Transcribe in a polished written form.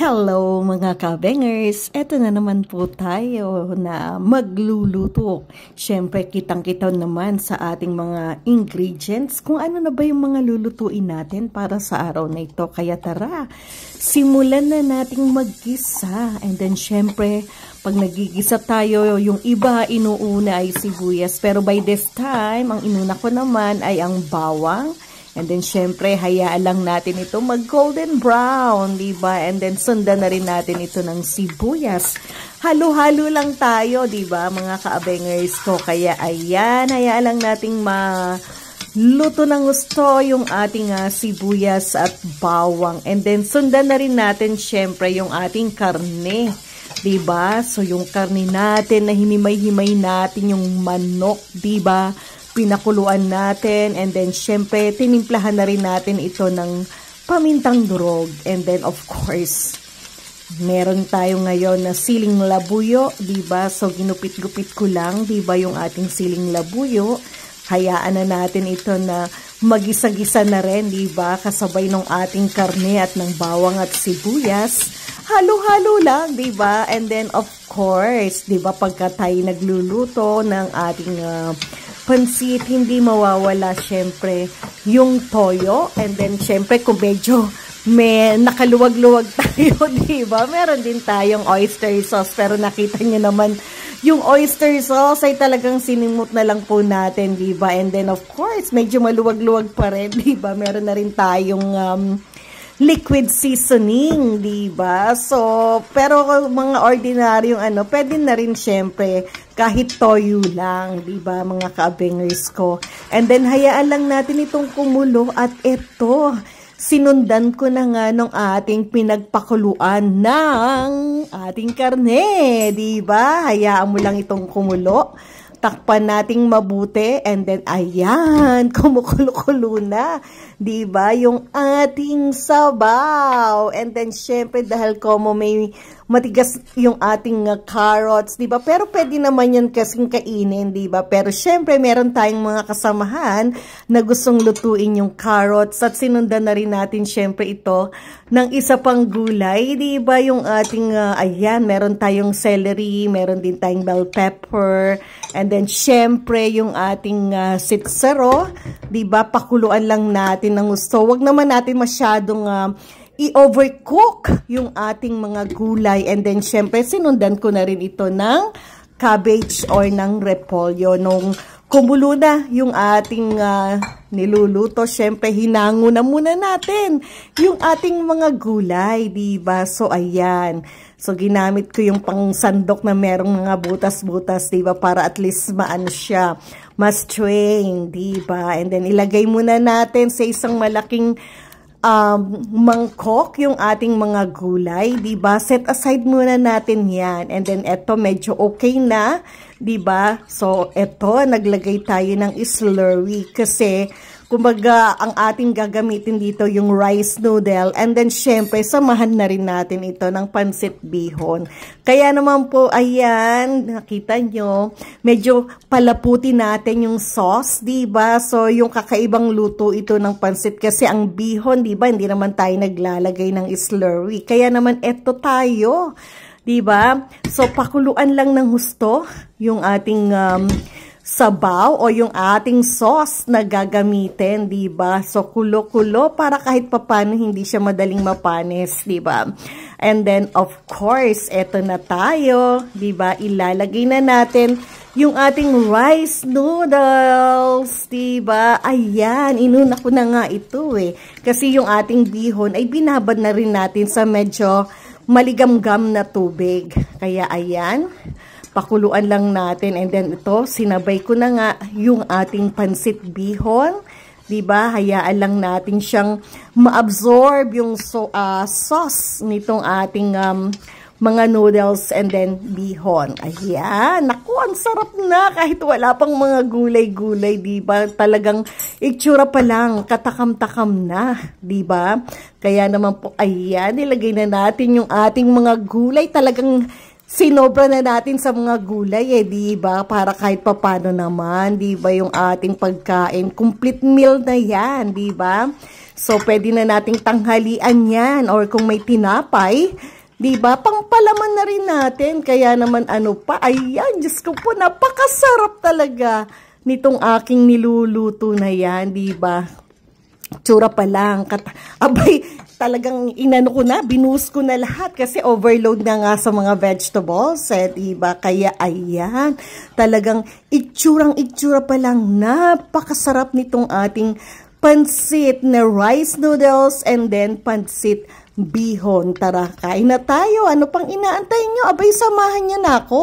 Hello mga kabengers! Eto na naman po tayo na magluluto. Siyempre kitang-kita naman sa ating mga ingredients kung ano na ba yung mga lulutuin natin para sa araw na ito. Kaya tara, simulan na nating maggisa. And then siyempre, pag nagigisa tayo, yung iba inuuna ay sibuyas. Pero by this time, ang inuna ko naman ay ang bawang. And then, syempre, hayaan lang natin ito mag-golden brown, diba? And then, sundan na rin natin ito ng sibuyas. Halo-halo lang tayo, diba, mga ka-abengers ko? Kaya, ayan, hayaan lang nating maluto ng gusto yung ating sibuyas at bawang. And then, sundan na rin natin, syempre, yung ating karne. Diba? So, yung karne natin na hinimay-himay natin, yung manok, diba? Pinakuluan natin, and then syempre tinimplahan na rin natin ito ng pamintang durog. And then of course, meron tayo ngayon na siling labuyo, diba? So ginupit-gupit ko lang, diba, yung ating siling labuyo. Hayaan na natin ito na magisa-gisa na rin, diba? Kasabay ng ating karne at ng bawang at sibuyas. Halo-halo lang, diba? And then of course, diba, pagka tayo nagluluto ng ating pansit, hindi mawawala syempre yung toyo. And then syempre kung medyo may nakaluwag-luwag tayo, diba? Meron din tayong oyster sauce. Pero nakita nyo naman, yung oyster sauce ay talagang sinimot na lang po natin, diba? And then of course, medyo maluwag-luwag pa rin, diba? Meron na rin tayong liquid seasoning, diba? So, pero mga ordinaryong pwede na rin syempre kahit toyo lang, diba, mga ka-abengers ko. And then, hayaan lang natin itong kumulo at ito, sinundan ko na nga nung ating pinagpakuluan ng ating karne, diba? Hayaan mo lang itong kumulo. Takpan nating mabuti, and then ayan, kumukulo-kulo na, diba, yung ating sabaw. And then syempre dahil como may matigas yung ating carrots, diba, pero pwede naman yan kasing kainin, diba, pero syempre meron tayong mga kasamahan na gustong lutuin yung carrots, at sinundan na rin natin syempre ito ng isa pang gulay, diba, yung ating ayan, meron tayong celery, meron din tayong bell pepper, and then syempre yung ating sitsaro, diba, pakuluan lang natin ng gusto. Wag naman natin masyadong i-overcook yung ating mga gulay. And then syempre sinundan ko na rin ito ng cabbage or ng repolyo. Nung kumulo na yung ating niluluto, syempre hinango na muna natin yung ating mga gulay, diba? So ayan, so ginamit ko yung pangsandok na merong mga butas-butas, diba, para at least maano siya, mas train, diba? And then ilagay muna natin sa isang malaking mangkok yung ating mga gulay, diba? Set aside muna natin yan. And then eto medyo okay na, diba? So eto, naglagay tayo ng slurry kasi kumbaga ang ating gagamitin dito yung rice noodle, and then syempre samahan na rin natin ito ng pansit bihon. Kaya naman po, ayan, nakita nyo, medyo palaputin natin yung sauce, diba? So yung kakaibang luto ito ng pansit kasi ang bihon, diba, hindi naman tayo naglalagay ng slurry. Kaya naman eto tayo, diba? So pakuluan lang ng husto yung ating sabaw o yung ating sauce na gagamitin, diba? So, kulo-kulo para kahit papano hindi siya madaling mapanis, diba? And then, of course, eto na tayo, diba? Ilalagay na natin yung ating rice noodles, diba? Ayan, inuna ko na nga ito Kasi yung ating bihon ay binabad na rin natin sa medyo maligamgam na tubig. Kaya ayan, pakuluan lang natin, and then ito, sinabay ko na nga yung ating pansit bihon, diba? Hayaan lang natin siyang ma-absorb yung sauce nitong ating mga noodles and then bihon. Ayan, naku, ang sarap na kahit wala pang mga gulay-gulay, diba? Talagang itsura pa lang, katakam-takam na, diba? Kaya naman po, ayan, nilagay na natin yung ating mga gulay. Talagang sinobra na natin sa mga gulay di ba? Para kahit papano naman, di ba, yung ating pagkain, complete meal na yan, di ba? So, pwede na nating tanghalian yan, or kung may tinapay, di ba, pangpalaman na rin natin. Kaya naman ayan, Diyos ko po, napakasarap talaga nitong aking niluluto na yan, di ba? Tsura pa lang, abay, talagang binuhos ko na lahat kasi overload na nga sa mga vegetables, diba? Kaya ayan, talagang itsura pa lang, napakasarap nitong ating pansit na rice noodles and then pansit bihon. Tara, kain na tayo. Ano pang inaantay nyo? Abay, samahan nyo na ako.